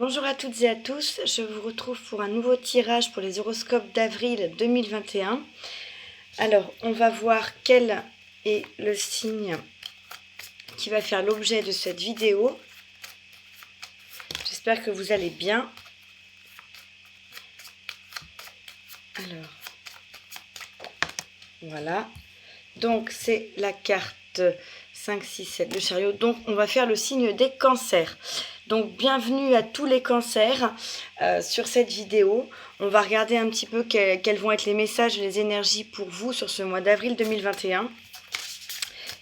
Bonjour à toutes et à tous, je vous retrouve pour un nouveau tirage pour les horoscopes d'avril 2021. Alors, on va voir quel est le signe qui va faire l'objet de cette vidéo. J'espère que vous allez bien. Alors, voilà. Donc, c'est la carte 5, 6, 7, le chariot. Donc, on va faire le signe des cancers. Donc, bienvenue à tous les cancers sur cette vidéo. On va regarder un petit peu quels vont être les messages et les énergies pour vous sur ce mois d'avril 2021.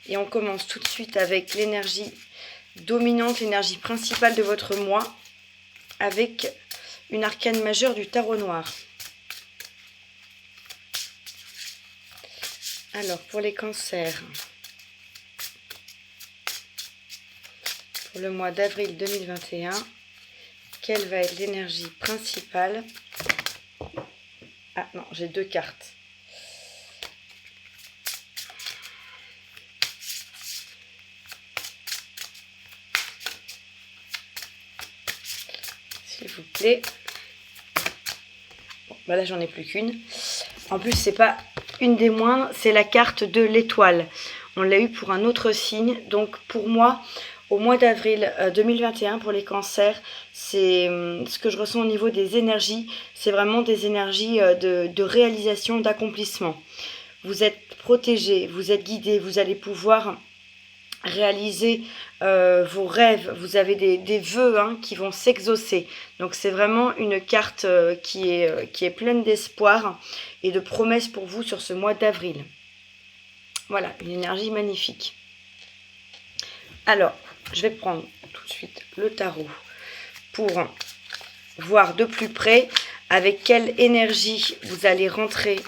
Et on commence tout de suite avec l'énergie dominante, l'énergie principale de votre mois, avec une arcane majeure du tarot noir. Alors, pour les cancers, pour le mois d'avril 2021, quelle va être l'énergie principale? Ah non, j'ai deux cartes. S'il vous plaît. Bon, bah là, j'en ai plus qu'une. En plus, c'est pas une des moindres, c'est la carte de l'étoile. On l'a eu pour un autre signe. Donc, pour moi, au mois d'avril 2021, pour les cancers, c'est ce que je ressens au niveau des énergies. C'est vraiment des énergies de réalisation, d'accomplissement. Vous êtes protégés, vous êtes guidés, vous allez pouvoir réaliser vos rêves, vous avez des vœux qui vont s'exaucer. Donc c'est vraiment une carte qui est pleine d'espoir et de promesses pour vous sur ce mois d'avril. Voilà, une énergie magnifique. Alors, je vais prendre tout de suite le tarot pour voir de plus près avec quelle énergie vous allez rentrer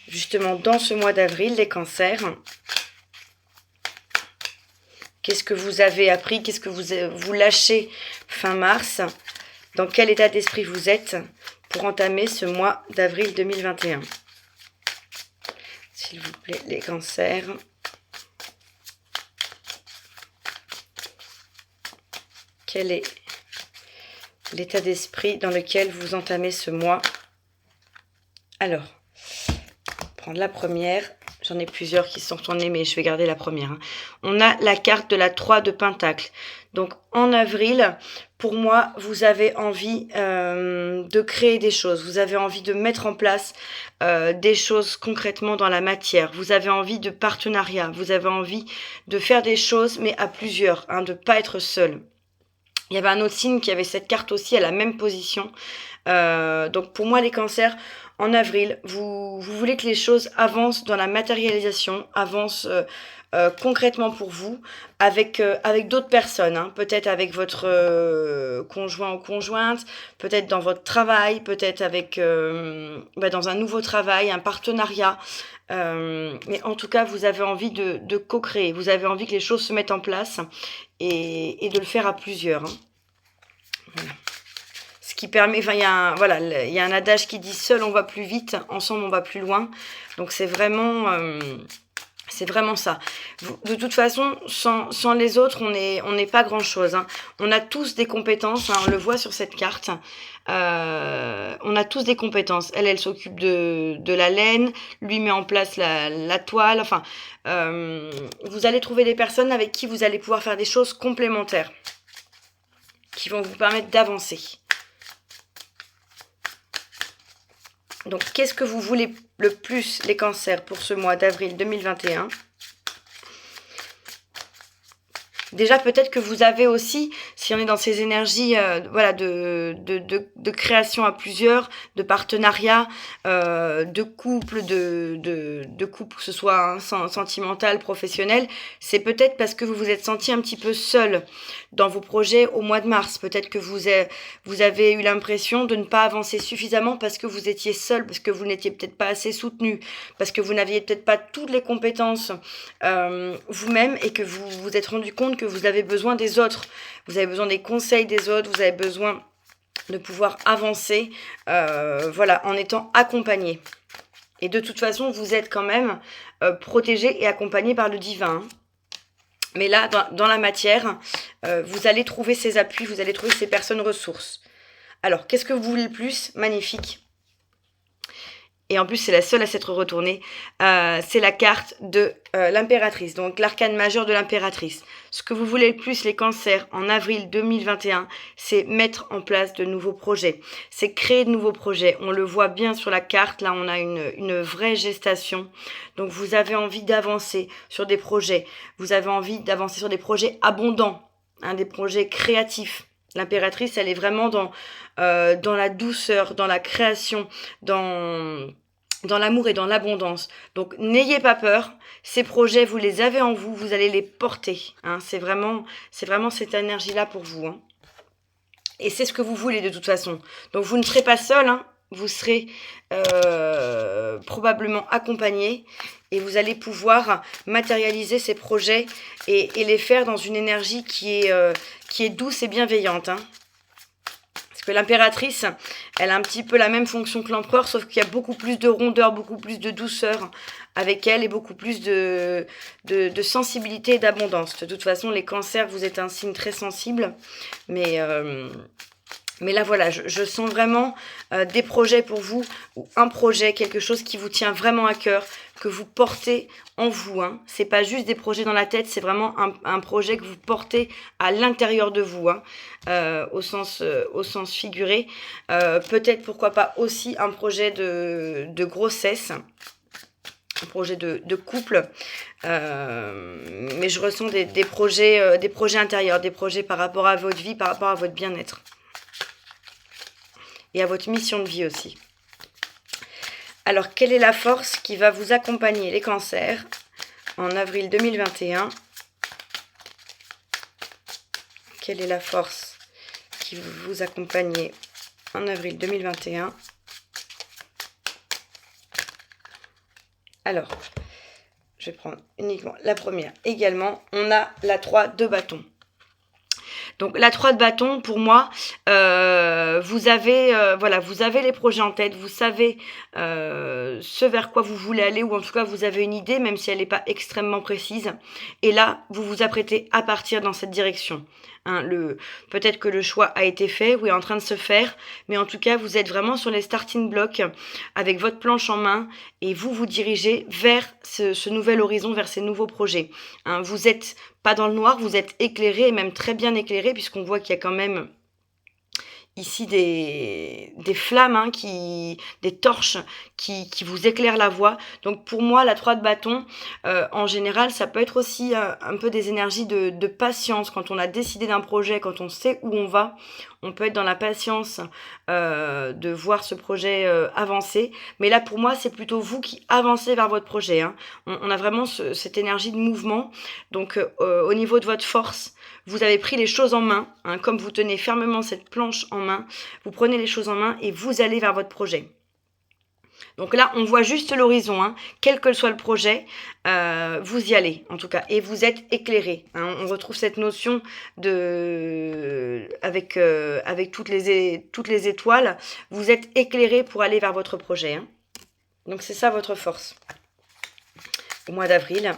justement dans ce mois d'avril, les cancers. Qu'est-ce que vous avez appris? Qu'est-ce que vous lâchez fin mars? Dans quel état d'esprit vous êtes pour entamer ce mois d'avril 2021? S'il vous plaît, les cancers. Quel est l'état d'esprit dans lequel vous entamez ce mois? Alors, prendre la première. J'en ai plusieurs qui sont retournés, mais je vais garder la première. On a la carte de la 3 de Pentacle. Donc, en avril, pour moi, vous avez envie de créer des choses. Vous avez envie de mettre en place des choses concrètement dans la matière. Vous avez envie de partenariat. Vous avez envie de faire des choses, mais à plusieurs, de ne pas être seul. Il y avait un autre signe qui avait cette carte aussi à la même position. Donc, pour moi, les cancers, en avril, vous voulez que les choses avancent dans la matérialisation, avancent concrètement pour vous, avec d'autres personnes, peut-être avec votre conjoint ou conjointe, peut-être dans votre travail, peut-être avec dans un nouveau travail, un partenariat. Mais en tout cas, vous avez envie de co-créer, vous avez envie que les choses se mettent en place et de le faire à plusieurs. Voilà. Ce qui permet, il y a un adage qui dit seul on va plus vite, ensemble on va plus loin. Donc c'est vraiment ça. De toute façon, sans les autres, on n'est pas grand-chose. On a tous des compétences, on le voit sur cette carte. On a tous des compétences. Elle s'occupe de la laine, lui met en place la toile. Enfin, vous allez trouver des personnes avec qui vous allez pouvoir faire des choses complémentaires qui vont vous permettre d'avancer. Donc, qu'est-ce que vous voulez le plus, les cancers, pour ce mois d'avril 2021 ? Déjà, peut-être que vous avez aussi, si on est dans ces énergies de création à plusieurs, de partenariat, de couple, de couple, que ce soit sentimental, professionnel, c'est peut-être parce que vous vous êtes senti un petit peu seul dans vos projets au mois de mars. Peut-être que vous avez eu l'impression de ne pas avancer suffisamment parce que vous étiez seul, parce que vous n'étiez peut-être pas assez soutenu, parce que vous n'aviez peut-être pas toutes les compétences vous-même et que vous vous êtes rendu compte que vous avez besoin des autres, vous avez besoin des conseils des autres, vous avez besoin de pouvoir avancer en étant accompagné. Et de toute façon, vous êtes quand même protégé et accompagné par le divin. Mais là, dans la matière, vous allez trouver ces appuis, vous allez trouver ces personnes ressources. Alors, qu'est-ce que vous voulez le plus? Magnifique. Et en plus, c'est la seule à s'être retournée. C'est la carte de l'impératrice, donc l'arcane majeur de l'impératrice. Ce que vous voulez le plus, les cancers, en avril 2021, c'est mettre en place de nouveaux projets. C'est créer de nouveaux projets. On le voit bien sur la carte, là on a une vraie gestation. Donc vous avez envie d'avancer sur des projets. Vous avez envie d'avancer sur des projets abondants, hein, des projets créatifs. L'impératrice, elle est vraiment dans la douceur, dans la création, dans l'amour et dans l'abondance. Donc n'ayez pas peur, ces projets, vous les avez en vous, vous allez les porter. Hein. C'est vraiment cette énergie-là pour vous. Hein. Et c'est ce que vous voulez de toute façon. Donc vous ne serez pas seul, hein. Vous serez probablement accompagné et vous allez pouvoir matérialiser ces projets et les faire dans une énergie qui est douce et bienveillante. Hein. Parce que l'impératrice, elle a un petit peu la même fonction que l'empereur, sauf qu'il y a beaucoup plus de rondeur, beaucoup plus de douceur avec elle et beaucoup plus de sensibilité et d'abondance. De toute façon, les cancers, vous êtes un signe très sensible, mais là, voilà, je sens vraiment des projets pour vous, ou un projet, quelque chose qui vous tient vraiment à cœur, que vous portez en vous. Hein. C'est pas juste des projets dans la tête, c'est vraiment un projet que vous portez à l'intérieur de vous, hein, au sens figuré. Peut-être, pourquoi pas, aussi un projet de grossesse, un projet de couple. Mais je ressens des projets intérieurs, des projets par rapport à votre vie, par rapport à votre bien-être. Et à votre mission de vie aussi. Alors, quelle est la force qui va vous accompagner, les cancers, en avril 2021? Quelle est la force qui va vous accompagner en avril 2021? Alors, je vais prendre uniquement la première. Également, on a la 3 de bâton. Donc la 3 de bâton, pour moi, vous avez les projets en tête, vous savez ce vers quoi vous voulez aller, ou en tout cas vous avez une idée, même si elle n'est pas extrêmement précise. Et là, vous vous apprêtez à partir dans cette direction. Hein, peut-être que le choix a été fait ou est en train de se faire, mais en tout cas, vous êtes vraiment sur les starting blocks avec votre planche en main et vous dirigez vers ce nouvel horizon, vers ces nouveaux projets. Hein, vous n'êtes pas dans le noir, vous êtes éclairé, et même très bien éclairé, puisqu'on voit qu'il y a quand même ici des flammes, hein, des torches qui vous éclairent la voie. Donc pour moi, la 3 de bâton, en général, ça peut être aussi un peu des énergies de patience. Quand on a décidé d'un projet, quand on sait où on va, on peut être dans la patience de voir ce projet avancer. Mais là, pour moi, c'est plutôt vous qui avancez vers votre projet. Hein. On a vraiment cette énergie de mouvement. Donc au niveau de votre force, vous avez pris les choses en main, hein, comme vous tenez fermement cette planche en main, vous prenez les choses en main et vous allez vers votre projet. Donc là, on voit juste l'horizon, hein, quel que soit le projet, vous y allez en tout cas, et vous êtes éclairé. Hein, on retrouve cette notion avec toutes les étoiles, vous êtes éclairé pour aller vers votre projet. Hein. Donc c'est ça votre force au mois d'avril.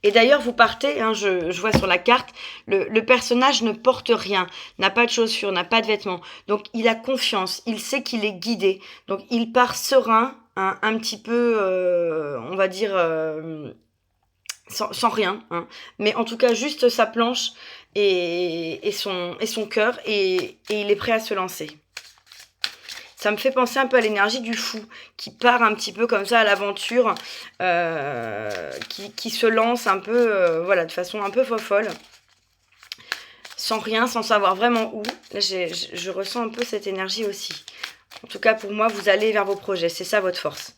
Et d'ailleurs, vous partez, hein, je vois sur la carte, le personnage ne porte rien, n'a pas de chaussures, n'a pas de vêtements. Donc, il a confiance, il sait qu'il est guidé. Donc, il part serein, hein, un petit peu, on va dire, sans rien. Hein. Mais en tout cas, juste sa planche et son cœur, et il est prêt à se lancer. Ça me fait penser un peu à l'énergie du fou qui part un petit peu comme ça à l'aventure, qui se lance un peu, de façon un peu folle, sans rien, sans savoir vraiment où. Là, je ressens un peu cette énergie aussi. En tout cas, pour moi, vous allez vers vos projets. C'est ça votre force.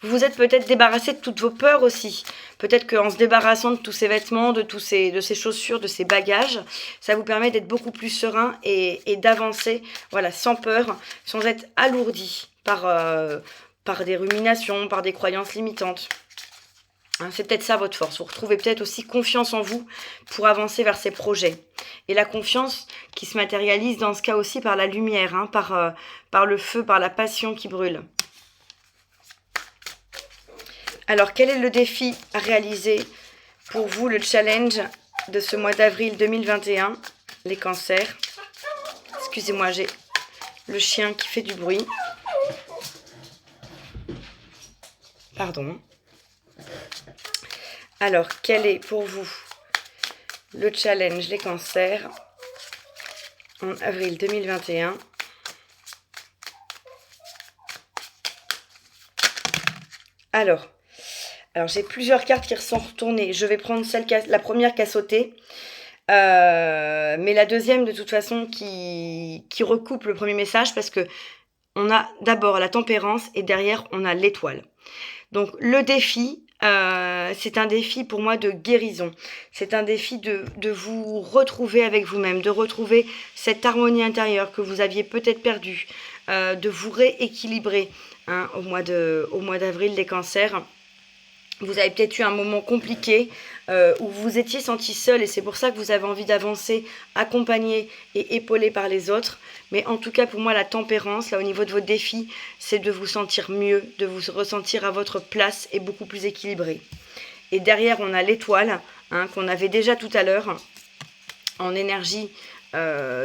Vous vous êtes peut-être débarrassé de toutes vos peurs aussi. Peut-être qu'en se débarrassant de tous ces vêtements, de ces chaussures, de ces bagages, ça vous permet d'être beaucoup plus serein et d'avancer, voilà, sans peur, sans être alourdi par des ruminations, par des croyances limitantes. Hein, c'est peut-être ça votre force. Vous retrouvez peut-être aussi confiance en vous pour avancer vers ces projets. Et la confiance qui se matérialise dans ce cas aussi par la lumière, hein, par le feu, par la passion qui brûle. Alors, quel est le défi à réaliser pour vous, le challenge de ce mois d'avril 2021, les cancers? Excusez-moi, j'ai le chien qui fait du bruit. Pardon. Alors, quel est pour vous le challenge, les cancers, en avril 2021? Alors j'ai plusieurs cartes qui sont retournées. Je vais prendre la première qui a sauté. Mais la deuxième, de toute façon, qui recoupe le premier message, parce que on a d'abord la tempérance et derrière, on a l'étoile. Donc, le défi, c'est un défi pour moi de guérison. C'est un défi de vous retrouver avec vous-même, de retrouver cette harmonie intérieure que vous aviez peut-être perdue, de vous rééquilibrer au mois d'avril, les cancers. Vous avez peut-être eu un moment compliqué où vous vous étiez senti seul et c'est pour ça que vous avez envie d'avancer, accompagné et épaulé par les autres. Mais en tout cas, pour moi, la tempérance, là, au niveau de vos défis, c'est de vous sentir mieux, de vous ressentir à votre place et beaucoup plus équilibré. Et derrière, on a l'étoile, qu'on avait déjà tout à l'heure, en énergie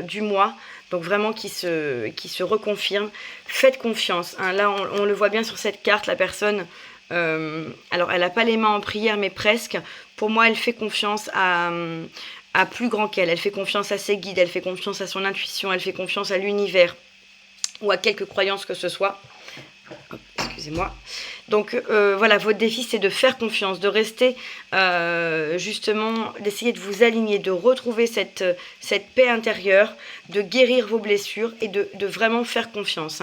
du mois. Donc vraiment qui se reconfirme. Faites confiance. Là, on le voit bien sur cette carte, la personne... alors elle n'a pas les mains en prière mais presque. Pour moi elle fait confiance à plus grand qu'elle. Elle fait confiance à ses guides, elle fait confiance à son intuition, elle fait confiance à l'univers ou à quelque croyance que ce soit. Excusez-moi. Donc voilà, votre défi c'est de faire confiance, de rester justement, d'essayer de vous aligner, de retrouver cette paix intérieure, de guérir vos blessures et de vraiment faire confiance,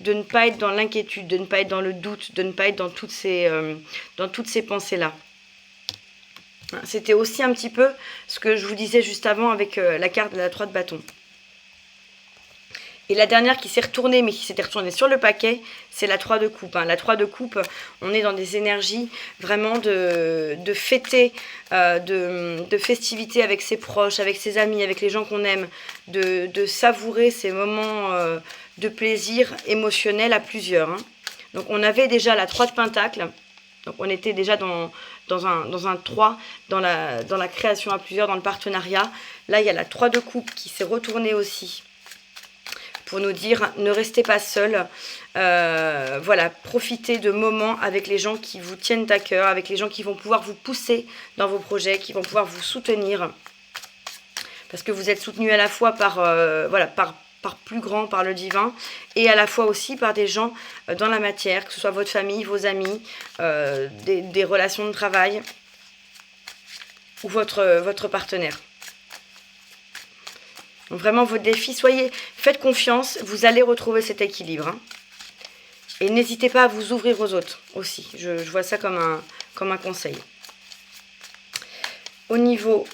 de ne pas être dans l'inquiétude, de ne pas être dans le doute, de ne pas être dans toutes ces pensées-là. C'était aussi un petit peu ce que je vous disais juste avant avec la carte de la 3 de bâton. Et la dernière qui s'est retournée, mais qui s'était retournée sur le paquet, c'est la 3 de coupe. La 3 de coupe, on est dans des énergies vraiment de fêter, de festivité avec ses proches, avec ses amis, avec les gens qu'on aime, de savourer ces moments de plaisir émotionnel à plusieurs. Donc on avait déjà la 3 de pentacle, donc on était déjà dans un 3, dans la création à plusieurs, dans le partenariat. Là, il y a la 3 de coupe qui s'est retournée aussi, pour nous dire ne restez pas seul, voilà, profitez de moments avec les gens qui vous tiennent à cœur, avec les gens qui vont pouvoir vous pousser dans vos projets, qui vont pouvoir vous soutenir, parce que vous êtes soutenu à la fois par plus grand, par le divin, et à la fois aussi par des gens dans la matière, que ce soit votre famille, vos amis, des relations de travail ou votre partenaire. Donc vraiment, votre défi, faites confiance, vous allez retrouver cet équilibre. Et n'hésitez pas à vous ouvrir aux autres aussi. Je vois ça comme un conseil. Au niveau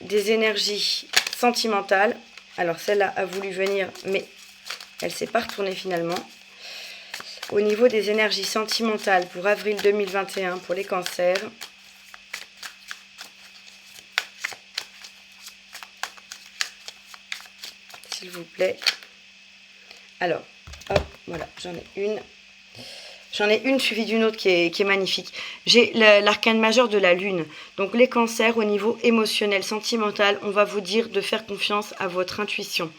des énergies sentimentales, alors celle-là a voulu venir, mais elle ne s'est pas retournée finalement. Au niveau des énergies sentimentales pour avril 2021 pour les cancers, s'il vous plaît. Alors, hop, voilà, j'en ai une. J'en ai une suivie d'une autre qui est magnifique. J'ai l'arcane majeur de la lune. Donc les cancers au niveau émotionnel, sentimental, on va vous dire de faire confiance à votre intuition.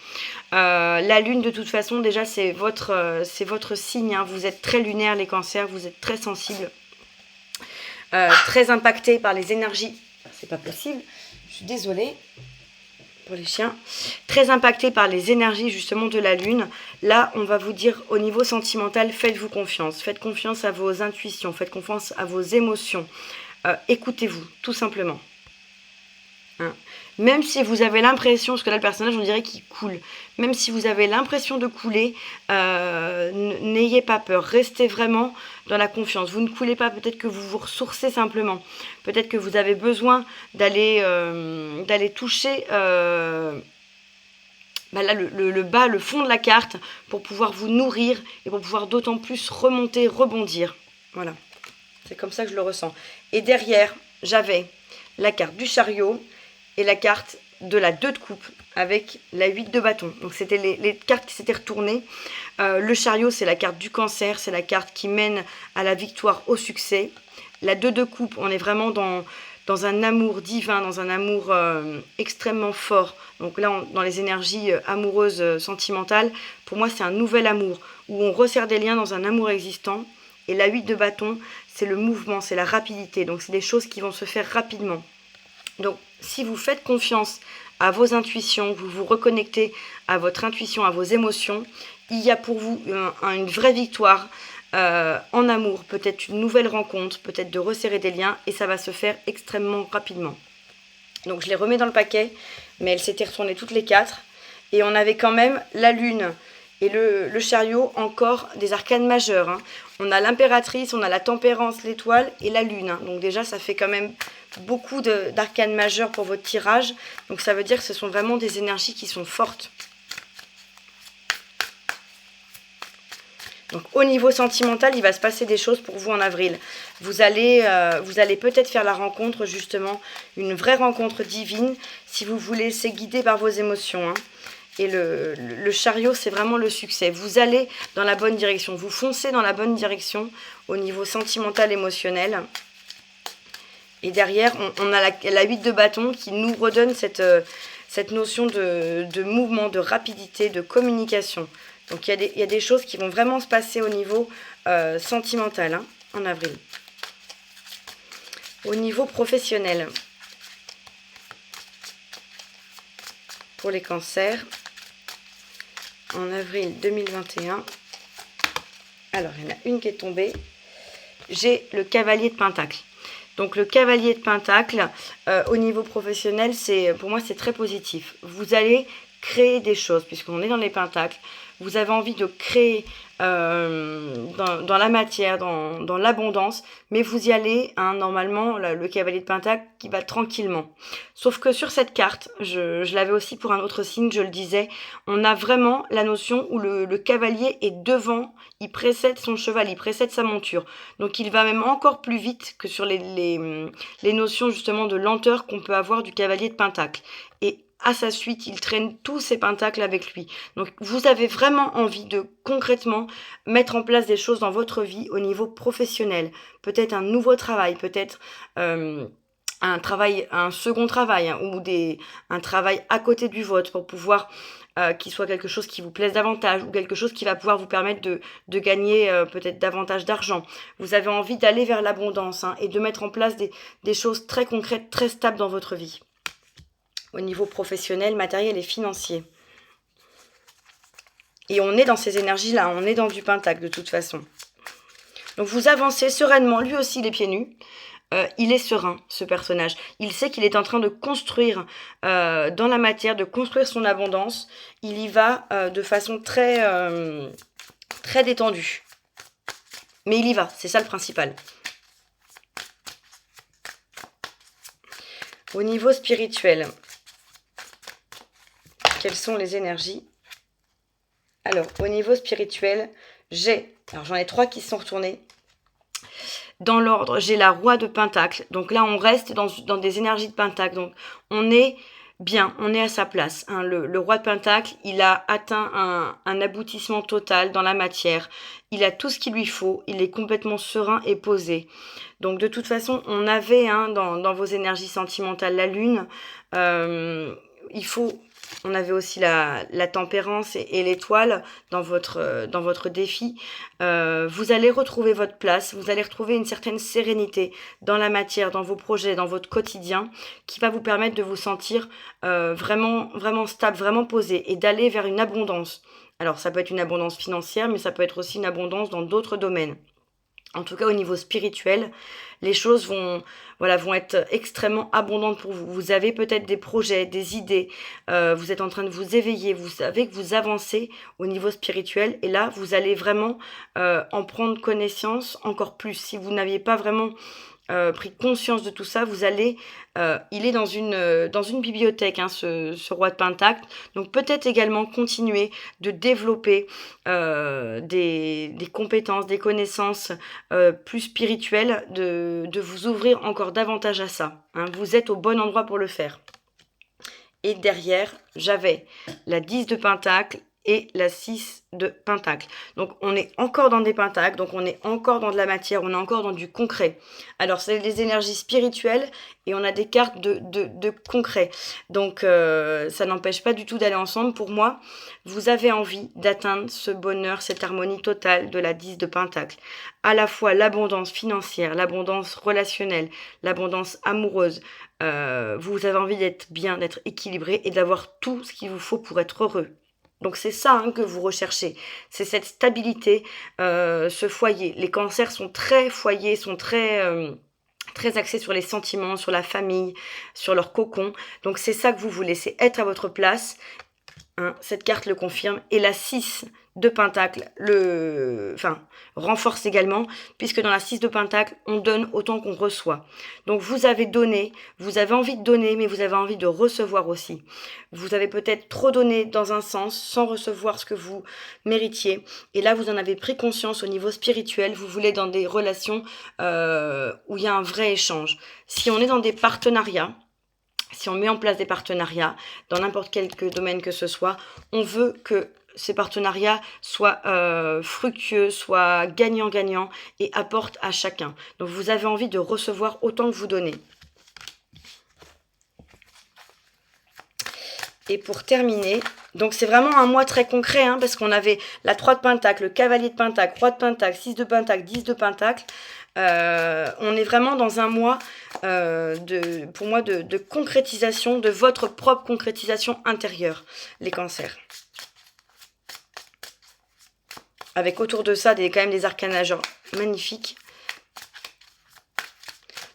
La lune, de toute façon, déjà, c'est votre signe. Vous êtes très lunaire, les cancers, vous êtes très sensibles. Très impactés par les énergies. C'est pas possible, je suis désolée. Pour les chiens, très impacté par les énergies justement de la lune. Là, on va vous dire au niveau sentimental, faites-vous confiance. Faites confiance à vos intuitions, faites confiance à vos émotions. Écoutez-vous, tout simplement. Même si vous avez l'impression, parce que là le personnage on dirait qu'il coule, même si vous avez l'impression de couler, n'ayez pas peur, restez vraiment dans la confiance. Vous ne coulez pas, peut-être que vous vous ressourcez simplement, peut-être que vous avez besoin d'aller toucher là, le bas, le fond de la carte, pour pouvoir vous nourrir et pour pouvoir d'autant plus remonter, rebondir. Voilà, c'est comme ça que je le ressens. Et derrière, j'avais la carte du chariot et la carte de la 2 de coupe. avec la 8 de bâton. Donc c'était les cartes qui s'étaient retournées. Le chariot, c'est la carte du cancer, c'est la carte qui mène à la victoire, au succès. La 2 de coupe, on est vraiment dans un amour divin, dans un amour extrêmement fort. Donc là, dans les énergies amoureuses, sentimentales, pour moi, c'est un nouvel amour, où on resserre des liens dans un amour existant. Et la 8 de bâton, c'est le mouvement, c'est la rapidité. Donc c'est des choses qui vont se faire rapidement. Donc si vous faites confiance à vos intuitions, vous vous reconnectez à votre intuition, à vos émotions, il y a pour vous une vraie victoire en amour, peut-être une nouvelle rencontre, peut-être de resserrer des liens, et ça va se faire extrêmement rapidement. Donc je les remets dans le paquet, mais elles s'étaient retournées toutes les 4, et on avait quand même la lune et le chariot, encore des arcanes majeures, hein. On a l'impératrice, on a la tempérance, l'étoile et la lune, hein. Donc déjà ça fait quand même beaucoup d'arcanes majeures pour votre tirage, donc ça veut dire que ce sont vraiment des énergies qui sont fortes. Donc au niveau sentimental, il va se passer des choses pour vous en avril. Vous allez peut-être faire la rencontre, justement, une vraie rencontre divine, si vous vous laissez guider par vos émotions, hein. Et le chariot, c'est vraiment le succès. Vous allez dans la bonne direction, vous foncez dans la bonne direction au niveau sentimental, émotionnel. Et derrière, on a la 8 de bâton qui nous redonne cette notion de mouvement, de rapidité, de communication. Donc il y a des choses qui vont vraiment se passer au niveau sentimental, hein, en avril. Au niveau professionnel, pour les cancers, en avril 2021, alors il y en a une qui est tombée, j'ai le cavalier de Pentacle. Donc le cavalier de Pentacle, au niveau professionnel, pour moi c'est très positif. Vous allez créer des choses, puisqu'on est dans les pentacles. Vous avez envie de créer dans la matière, dans l'abondance, mais vous y allez, hein, normalement, le cavalier de Pentacle qui va tranquillement. Sauf que sur cette carte, je l'avais aussi pour un autre signe, je le disais, on a vraiment la notion où le cavalier est devant, il précède son cheval, il précède sa monture. Donc il va même encore plus vite que sur les notions justement de lenteur qu'on peut avoir du cavalier de Pentacle. Et à sa suite, il traîne tous ses pentacles avec lui. Donc vous avez vraiment envie de concrètement mettre en place des choses dans votre vie au niveau professionnel. Peut-être un nouveau travail, peut-être un second travail, hein, ou un travail à côté du vôtre pour pouvoir qu'il soit quelque chose qui vous plaise davantage, ou quelque chose qui va pouvoir vous permettre de gagner peut-être davantage d'argent. Vous avez envie d'aller vers l'abondance, hein, et de mettre en place des choses très concrètes, très stables dans votre vie. Au niveau professionnel, matériel et financier. Et on est dans ces énergies-là, on est dans du pentacle de toute façon. Donc vous avancez sereinement, lui aussi les pieds nus. Il est serein, ce personnage. Il sait qu'il est en train de construire dans la matière, de construire son abondance. Il y va de façon très, très détendue. Mais il y va, c'est ça le principal. Au niveau spirituel, quelles sont les énergies? Alors, au niveau spirituel, j'en ai 3 qui sont retournés. Dans l'ordre, j'ai la roi de Pentacle. Donc là, on reste dans des énergies de Pentacle. Donc, on est bien, on est à sa place, hein. Le roi de Pentacle, il a atteint un aboutissement total dans la matière. Il a tout ce qu'il lui faut. Il est complètement serein et posé. Donc, de toute façon, on avait, hein, dans vos énergies sentimentales la lune. On avait aussi la tempérance et l'étoile dans votre défi. Vous allez retrouver votre place, vous allez retrouver une certaine sérénité dans la matière, dans vos projets, dans votre quotidien, qui va vous permettre de vous sentir vraiment, vraiment stable, vraiment posé, et d'aller vers une abondance. Alors ça peut être une abondance financière, mais ça peut être aussi une abondance dans d'autres domaines. En tout cas, au niveau spirituel, les choses vont être extrêmement abondantes pour vous. Vous avez peut-être des projets, des idées, vous êtes en train de vous éveiller, vous savez que vous avancez au niveau spirituel, et là, vous allez vraiment en prendre connaissance encore plus. Si vous n'aviez pas vraiment pris conscience de tout ça, il est dans une bibliothèque, hein, ce roi de Pentacle. Donc peut-être également continuer de développer des compétences, des connaissances plus spirituelles, de vous ouvrir encore davantage à ça, hein. Vous êtes au bon endroit pour le faire. Et derrière, j'avais la 10 de pentacle et la 6 de pentacle. Donc, on est encore dans des pentacles, donc on est encore dans de la matière, on est encore dans du concret. Alors, c'est des énergies spirituelles et on a des cartes de concret. Donc, ça n'empêche pas du tout d'aller ensemble. Pour moi, vous avez envie d'atteindre ce bonheur, cette harmonie totale de la 10 de pentacle. À la fois l'abondance financière, l'abondance relationnelle, l'abondance amoureuse. Vous avez envie d'être bien, d'être équilibré et d'avoir tout ce qu'il vous faut pour être heureux. Donc c'est ça que vous recherchez, c'est cette stabilité, ce foyer. Les cancers sont très foyers, sont très axés sur les sentiments, sur la famille, sur leur cocon. Donc c'est ça que vous voulez, c'est être à votre place. Cette carte le confirme. Et la 6 de pentacle renforce également, puisque dans la 6 de pentacle, on donne autant qu'on reçoit. Donc vous avez donné, vous avez envie de donner, mais vous avez envie de recevoir aussi. Vous avez peut-être trop donné dans un sens, sans recevoir ce que vous méritiez. Et là, vous en avez pris conscience au niveau spirituel. Vous voulez dans des relations où il y a un vrai échange. Si on est dans des partenariats, si on met en place des partenariats, dans n'importe quel domaine que ce soit, on veut que ces partenariats soient fructueux, soient gagnant-gagnant et apportent à chacun. Donc vous avez envie de recevoir autant que vous donnez. Et pour terminer, donc c'est vraiment un mois très concret, parce qu'on avait la 3 de pentacle, le cavalier de pentacle, roi de pentacle, 6 de pentacle, 10 de pentacle. On est vraiment dans un mois, pour moi, de concrétisation, de votre propre concrétisation intérieure, les cancers. Avec autour de ça, quand même des arcanes majeurs magnifiques.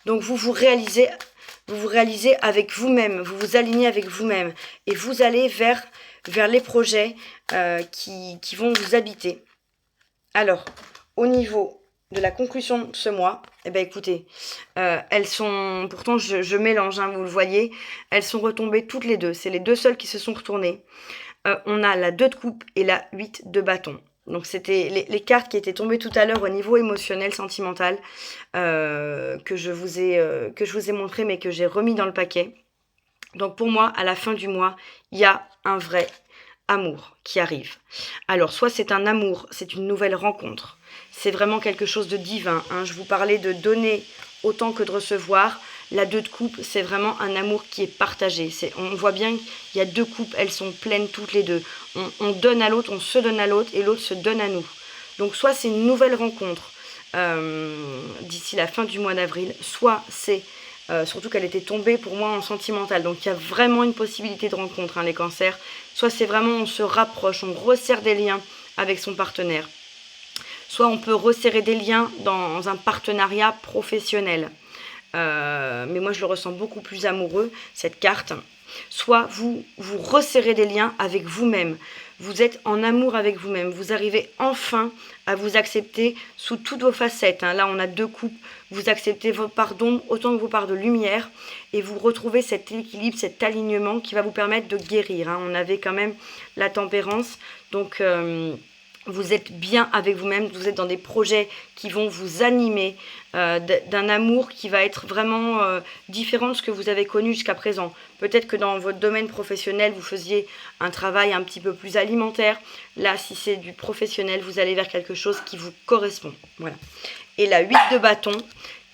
Donc vous vous réalisez avec vous-même, vous vous alignez avec vous-même. Et vous allez vers les projets qui vont vous habiter. Alors, au niveau de la conclusion de ce mois, écoutez, elles sont, pourtant je mélange, vous le voyez, elles sont retombées toutes les deux, c'est les deux seules qui se sont retournées. On a la 2 de coupe et la 8 de bâton. Donc c'était les cartes qui étaient tombées tout à l'heure au niveau émotionnel, sentimental, que je vous ai montré mais que j'ai remis dans le paquet. Donc pour moi, à la fin du mois, il y a un vrai amour qui arrive. Alors soit c'est un amour, c'est une nouvelle rencontre, c'est vraiment quelque chose de divin. Je vous parlais de donner autant que de recevoir. La 2 de coupe, c'est vraiment un amour qui est partagé. On voit bien qu'il y a 2 coupes, elles sont pleines toutes les deux. On donne à l'autre, on se donne à l'autre et l'autre se donne à nous. Donc soit c'est une nouvelle rencontre d'ici la fin du mois d'avril, soit c'est surtout qu'elle était tombée pour moi en sentimental. Donc il y a vraiment une possibilité de rencontre, les cancers. Soit c'est vraiment on se rapproche, on resserre des liens avec son partenaire. Soit on peut resserrer des liens dans un partenariat professionnel. Mais moi je le ressens beaucoup plus amoureux, cette carte. Soit vous resserrez des liens avec vous-même. Vous êtes en amour avec vous-même. Vous arrivez enfin à vous accepter sous toutes vos facettes. Là, on a 2 coupes. Vous acceptez vos parts d'ombre autant que vos parts de lumière. Et vous retrouvez cet équilibre, cet alignement qui va vous permettre de guérir. On avait quand même la tempérance. Donc, vous êtes bien avec vous-même. Vous êtes dans des projets qui vont vous animer. D'un amour qui va être vraiment différent de ce que vous avez connu jusqu'à présent. Peut-être que dans votre domaine professionnel, vous faisiez un travail un petit peu plus alimentaire. Là, si c'est du professionnel, vous allez vers quelque chose qui vous correspond. Voilà. Et la 8 de bâton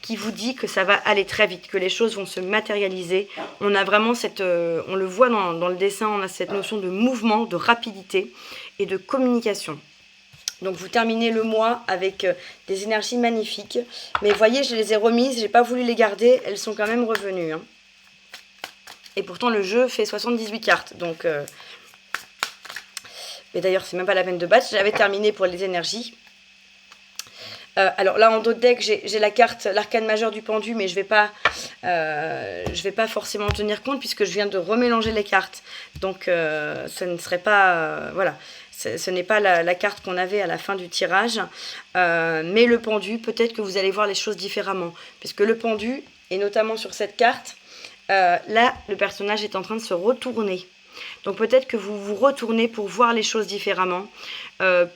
qui vous dit que ça va aller très vite, que les choses vont se matérialiser. On a vraiment on le voit dans le dessin, on a cette notion de mouvement, de rapidité et de communication. Donc vous terminez le mois avec des énergies magnifiques. Mais vous voyez, je les ai remises, je n'ai pas voulu les garder, elles sont quand même revenues. Et pourtant le jeu fait 78 cartes. Donc, mais d'ailleurs, c'est même pas la peine de battre, j'avais terminé pour les énergies. Alors là, en dos de deck, j'ai la carte, l'arcane majeur du pendu, mais je vais pas forcément tenir compte puisque je viens de remélanger les cartes. Donc, ce ne serait pas... voilà. Ce n'est pas la carte qu'on avait à la fin du tirage, mais le pendu, peut-être que vous allez voir les choses différemment. Puisque le pendu, et notamment sur cette carte, là, le personnage est en train de se retourner. Donc peut-être que vous vous retournez pour voir les choses différemment,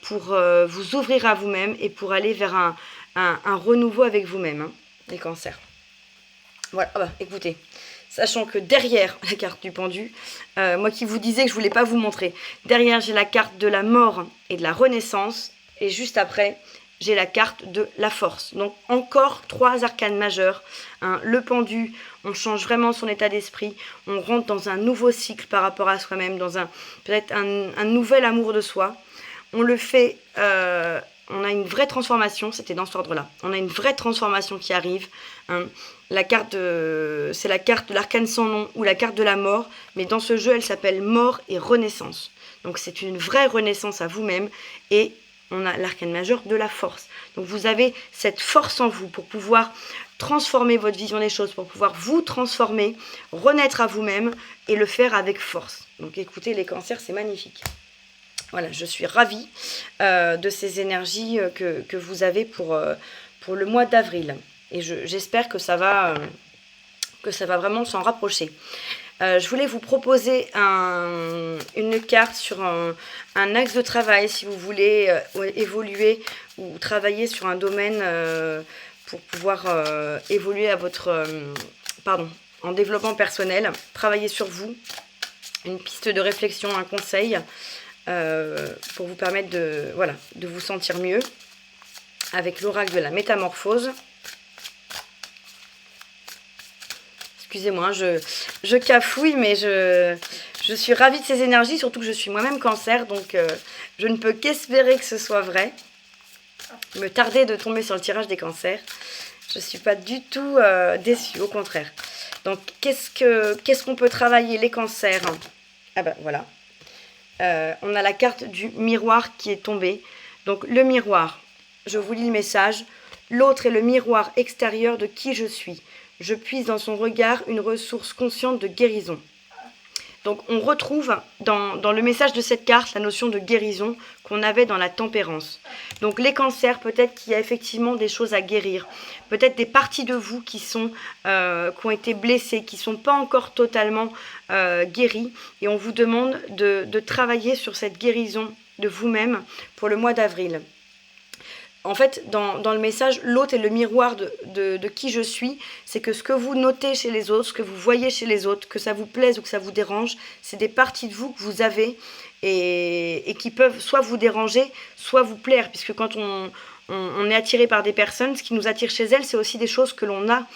pour vous ouvrir à vous-même et pour aller vers un renouveau avec vous-même, les cancers. Voilà, ah bah, écoutez, sachant que derrière la carte du pendu, moi qui vous disais que je voulais pas vous montrer, derrière j'ai la carte de la mort et de la renaissance, et juste après, j'ai la carte de la force. Donc encore 3 arcanes majeures. Hein. Le pendu, on change vraiment son état d'esprit, on rentre dans un nouveau cycle par rapport à soi-même, dans peut-être un nouvel amour de soi. On le fait, on a une vraie transformation, c'était dans cet ordre-là. On a une vraie transformation qui arrive. Hein. C'est la carte de l'arcane sans nom ou la carte de la mort, mais dans ce jeu, elle s'appelle mort et renaissance. Donc c'est une vraie renaissance à vous-même et on a l'arcane majeur de la force. Donc vous avez cette force en vous pour pouvoir transformer votre vision des choses, pour pouvoir vous transformer, renaître à vous-même et le faire avec force. Donc écoutez, les cancers, c'est magnifique. Voilà, je suis ravie de ces énergies que vous avez pour le mois d'avril. Et j'espère que ça va vraiment s'en rapprocher. Je voulais vous proposer une carte sur un axe de travail si vous voulez évoluer ou travailler sur un domaine pour pouvoir évoluer à votre en développement personnel, travailler sur vous, une piste de réflexion, un conseil pour vous permettre de vous sentir mieux avec l'oracle de la métamorphose. Excusez-moi, je cafouille, mais je suis ravie de ces énergies, surtout que je suis moi-même cancer, donc je ne peux qu'espérer que ce soit vrai. Me tarder de tomber sur le tirage des cancers. Je ne suis pas du tout déçue, au contraire. Donc, qu'est-ce qu'on peut travailler, les cancers? Ah ben, voilà. On a la carte du miroir qui est tombée. Donc, le miroir, je vous lis le message. L'autre est le miroir extérieur de qui je suis. Je puise dans son regard une ressource consciente de guérison. Donc on retrouve dans le message de cette carte la notion de guérison qu'on avait dans la tempérance. Donc les cancers, peut-être qu'il y a effectivement des choses à guérir. Peut-être des parties de vous qui ont été blessées, qui ne sont pas encore totalement guéries. Et on vous demande de travailler sur cette guérison de vous-même pour le mois d'avril. En fait, dans le message, l'autre est le miroir de qui je suis. C'est que ce que vous notez chez les autres, ce que vous voyez chez les autres, que ça vous plaise ou que ça vous dérange, c'est des parties de vous que vous avez et qui peuvent soit vous déranger, soit vous plaire. Puisque quand on est attiré par des personnes, ce qui nous attire chez elles, c'est aussi des choses que l'on a.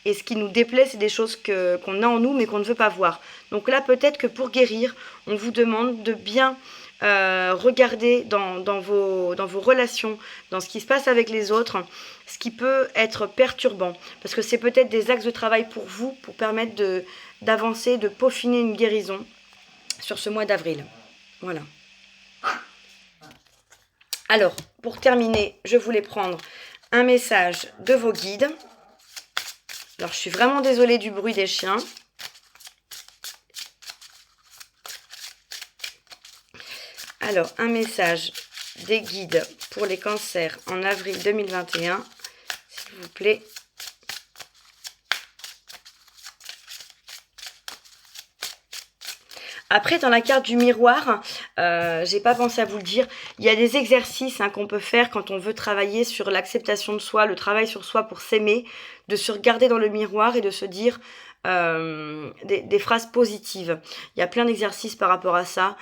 Et ce qui nous déplaît, c'est des choses qu'on a en nous, mais qu'on ne veut pas voir. Donc là, peut-être que pour guérir, on vous demande de bien regardez dans vos relations, dans ce qui se passe avec les autres, ce qui peut être perturbant. Parce que c'est peut-être des axes de travail pour vous, pour permettre d'avancer, de peaufiner une guérison sur ce mois d'avril. Voilà. Alors, pour terminer, je voulais prendre un message de vos guides. Alors, je suis vraiment désolée du bruit des chiens. Alors, un message des guides pour les cancers en avril 2021, s'il vous plaît. Après, dans la carte du miroir, j'ai pas pensé à vous le dire, il y a des exercices qu'on peut faire quand on veut travailler sur l'acceptation de soi, le travail sur soi pour s'aimer, de se regarder dans le miroir et de se dire des phrases positives. Il y a plein d'exercices par rapport à ça,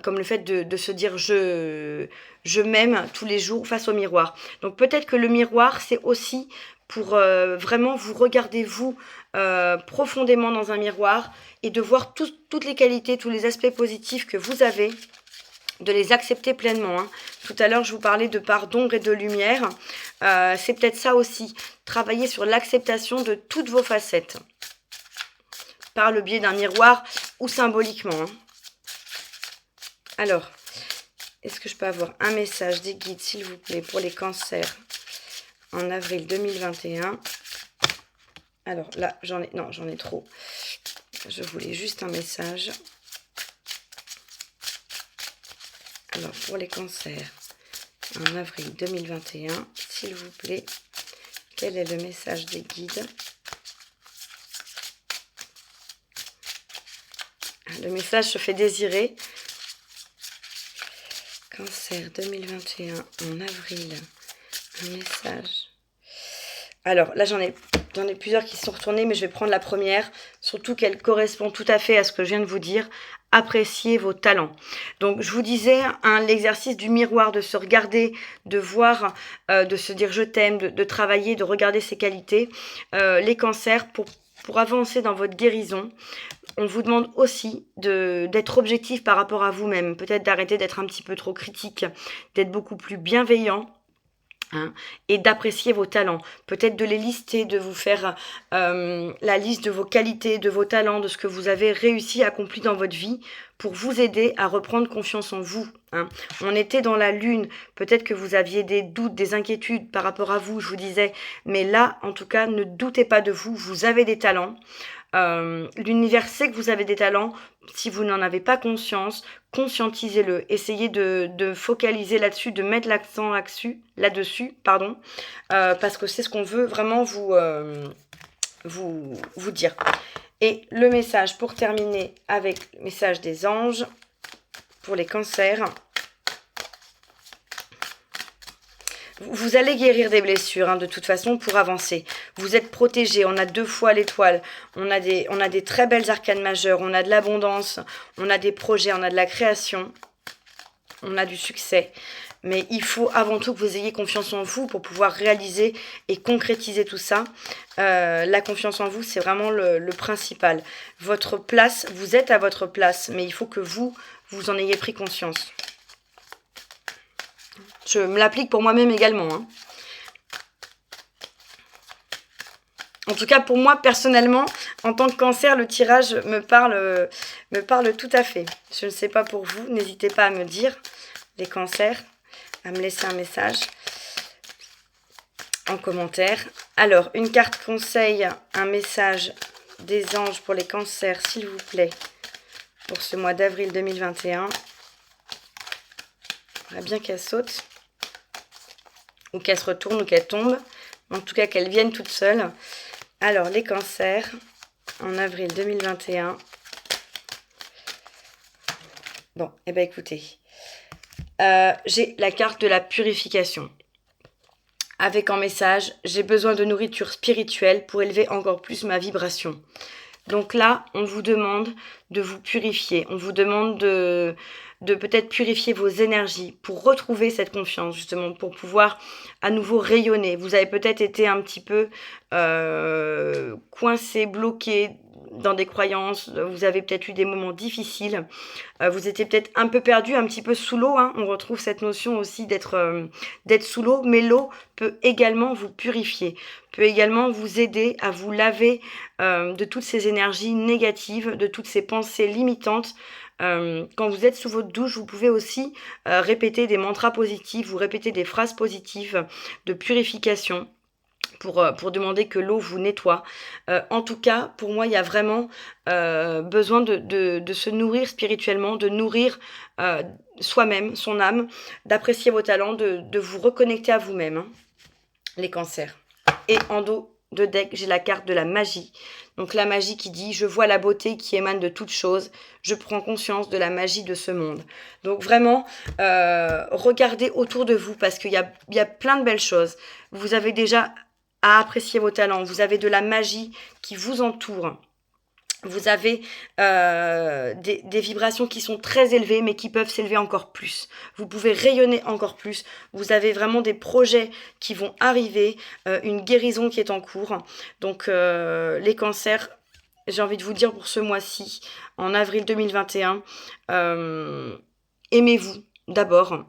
comme le fait de se dire je m'aime tous les jours face au miroir. Donc peut-être que le miroir, c'est aussi pour vraiment vous regarder vous profondément dans un miroir et de voir toutes les qualités, tous les aspects positifs que vous avez, de les accepter pleinement. Hein. Tout à l'heure, je vous parlais de part d'ombre et de lumière. C'est peut-être ça aussi, travailler sur l'acceptation de toutes vos facettes, par le biais d'un miroir ou symboliquement. Hein. Alors, est-ce que je peux avoir un message des guides, s'il vous plaît, pour les cancers en avril 2021? Alors là, j'en ai trop. Je voulais juste un message. Alors, pour les cancers en avril 2021, s'il vous plaît, quel est le message des guides? Le message se fait désirer. Cancer 2021 en avril. Un message. Alors là, j'en ai j'en ai plusieurs qui sont retournés, mais je vais prendre la première. Surtout qu'elle correspond tout à fait à ce que je viens de vous dire. Appréciez vos talents. Donc, je vous disais, l'exercice du miroir, de se regarder, de voir, de se dire je t'aime, de travailler, de regarder ses qualités. Les cancers, pour avancer dans votre guérison, on vous demande aussi d'être objectif par rapport à vous-même. Peut-être d'arrêter d'être un petit peu trop critique, d'être beaucoup plus bienveillant. Et d'apprécier vos talents, peut-être de les lister, de vous faire la liste de vos qualités, de vos talents, de ce que vous avez réussi à accomplir dans votre vie pour vous aider à reprendre confiance en vous. On était dans la lune, peut-être que vous aviez des doutes, des inquiétudes par rapport à vous, je vous disais, mais là, en tout cas, ne doutez pas de vous, vous avez des talents. L'univers sait que vous avez des talents. Si vous n'en avez pas conscience, conscientisez-le. Essayez de focaliser là-dessus, de mettre l'accent là-dessus, parce que c'est ce qu'on veut vraiment vous dire. Et le message pour terminer avec le message des anges pour les cancers. Vous allez guérir des blessures, de toute façon, pour avancer. Vous êtes protégés, on a 2 fois l'étoile, on a des très belles arcanes majeures, on a de l'abondance, on a des projets, on a de la création, on a du succès. Mais il faut avant tout que vous ayez confiance en vous pour pouvoir réaliser et concrétiser tout ça. La confiance en vous, c'est vraiment le principal. Votre place, vous êtes à votre place, mais il faut que vous en ayez pris conscience. Je me l'applique pour moi-même également. En tout cas, pour moi, personnellement, en tant que cancer, le tirage me parle tout à fait. Je ne sais pas pour vous, n'hésitez pas à me dire, les cancers, à me laisser un message en commentaire. Alors, une carte conseil, un message des anges pour les cancers, s'il vous plaît, pour ce mois d'avril 2021. J'aimerais bien qu'elle saute. Ou qu'elle se retourne, ou qu'elle tombe. En tout cas, qu'elle vienne toute seule. Alors, les cancers, en avril 2021. Bon, eh bien, écoutez. J'ai la carte de la purification. Avec en message, j'ai besoin de nourriture spirituelle pour élever encore plus ma vibration. Donc là, on vous demande de vous purifier. On vous demande de peut-être purifier vos énergies pour retrouver cette confiance, justement, pour pouvoir à nouveau rayonner. Vous avez peut-être été un petit peu coincé, bloqué dans des croyances, vous avez peut-être eu des moments difficiles, vous étiez peut-être un peu perdu, un petit peu sous l'eau, on retrouve cette notion aussi d'être sous l'eau, mais l'eau peut également vous purifier, peut également vous aider à vous laver de toutes ces énergies négatives, de toutes ces pensées limitantes. Quand vous êtes sous votre douche, vous pouvez aussi répéter des mantras positifs, vous répétez des phrases positives de purification pour demander que l'eau vous nettoie. En tout cas, pour moi, il y a vraiment besoin de se nourrir spirituellement, de nourrir soi-même, son âme, d'apprécier vos talents, de vous reconnecter à vous-même, les cancers. Et en dos de deck, j'ai la carte de la magie. Donc la magie qui dit « Je vois la beauté qui émane de toute chose. Je prends conscience de la magie de ce monde. » Donc vraiment, regardez autour de vous parce qu'il y a plein de belles choses. Vous avez déjà à apprécier vos talents. Vous avez de la magie qui vous entoure. Vous avez des vibrations qui sont très élevées, mais qui peuvent s'élever encore plus. Vous pouvez rayonner encore plus. Vous avez vraiment des projets qui vont arriver, une guérison qui est en cours. Donc, les cancers, j'ai envie de vous dire pour ce mois-ci, en avril 2021, aimez-vous d'abord.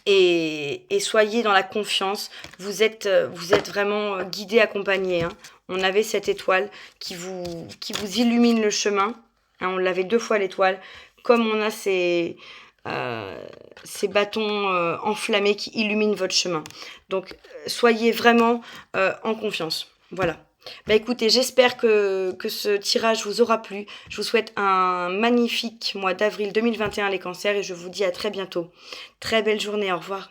Et soyez dans la confiance, vous êtes vraiment guidé, accompagné. On avait cette étoile qui vous illumine le chemin. On l'avait 2 fois l'étoile. Comme on a ces bâtons enflammés qui illuminent votre chemin. Donc, soyez vraiment en confiance. Voilà. Bah écoutez, j'espère que ce tirage vous aura plu. Je vous souhaite un magnifique mois d'avril 2021 les cancers et je vous dis à très bientôt. Très belle journée, au revoir.